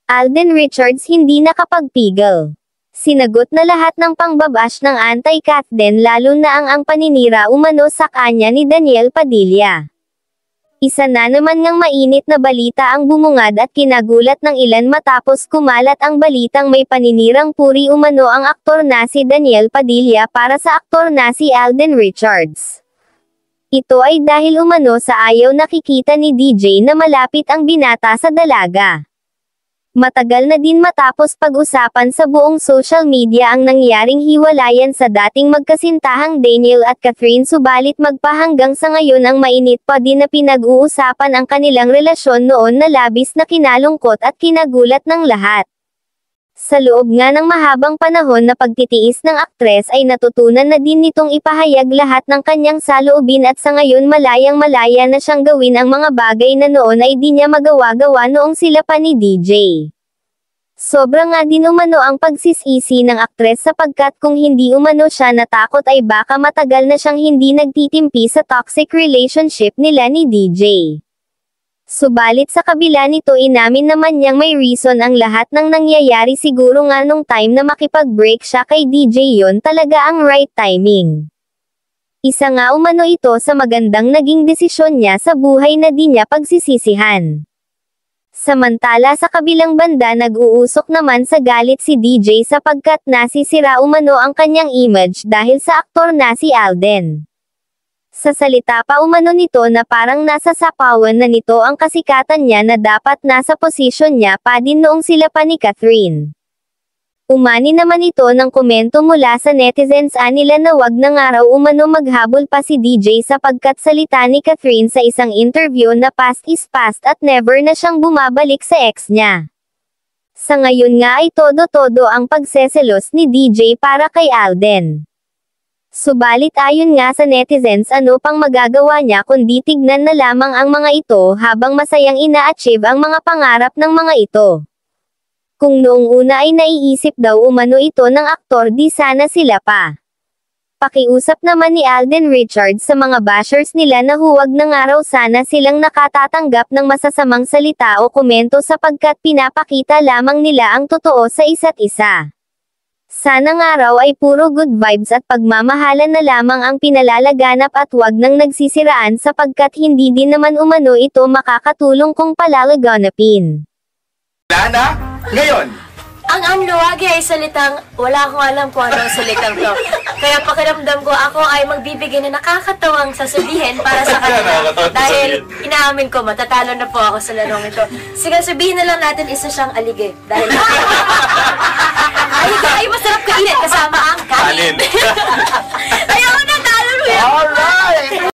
Alden Richards hindi nakapagpigil. Sinagot na lahat ng pangbabash ng anti-Katden lalo na ang paninira umano sa kanya ni Daniel Padilla. Isa na naman ngang mainit na balita ang bumungad at kinagulat ng ilan matapos kumalat ang balitang may paninirang puri umano ang aktor na si Daniel Padilla para sa aktor na si Alden Richards. Ito ay dahil umano sa ayaw nakikita ni DJ na malapit ang binata sa dalaga. Matagal na din matapos pag-usapan sa buong social media ang nangyaring hiwalayan sa dating magkasintahang Daniel at Catherine subalit magpahanggang sa ngayon ang mainit pa din na pinag-uusapan ang kanilang relasyon noon na labis na kinalungkot at kinagulat ng lahat. Sa loob nga ng mahabang panahon na pagtitiis ng aktres ay natutunan na din nitong ipahayag lahat ng kanyang saloobin at sa ngayon malayang-malaya na siyang gawin ang mga bagay na noon ay di niya magawa-gawa noong sila pa ni DJ. Sobra nga din umano ang pagsisisi ng aktres sapagkat kung hindi umano siya natakot ay baka matagal na siyang hindi nagtitimpi sa toxic relationship nila ni DJ. Subalit sa kabila nito inamin naman niyang may reason ang lahat ng nangyayari siguro nga nung time na makipag-break siya kay DJ yon talaga ang right timing. Isa nga umano ito sa magandang naging desisyon niya sa buhay na di niya pagsisisihan. Samantala sa kabilang banda nag-uusok naman sa galit si DJ sapagkat nasisira umano ang kanyang image dahil sa aktor na si Alden. Sa salita pa umano nito na parang nasa sapawan na nito ang kasikatan niya na dapat nasa posisyon niya pa din noong sila pa ni Catherine. Umani naman ito ng komento mula sa netizens nila na wag na nga raw umano maghabol pa si DJ sapagkat salita ni Catherine sa isang interview na past is past at never na siyang bumabalik sa ex niya. Sa ngayon nga ay todo-todo ang pagseselos ni DJ para kay Alden. Subalit ayon nga sa netizens ano pang magagawa niya kundi tignan na lamang ang mga ito habang masayang ina-achieve ang mga pangarap ng mga ito. Kung noong una ay naiisip daw umano ito ng aktor di sana sila pa. Pakiusap naman ni Alden Richards sa mga bashers nila na huwag na nga raw sana silang nakatatanggap ng masasamang salita o komento sapagkat pinapakita lamang nila ang totoo sa isa't isa. Sana nga raw ay puro good vibes at pagmamahalan na lamang ang pinalalaganap at wag nang nagsisiraan sapagkat hindi din naman umano ito makakatulong kung palalaganapin. Lana, ngayon! Ang amluwagi ay salitang, wala akong alam kung ano ang salitang to. Kaya pakiramdam ko ako ay magbibigay na nakakatawang sasabihin para sa kanila. Dahil inaamin ko, matatalo na po ako sa larong ito. Sige, sabihin na lang natin isa siyang alige. Dahil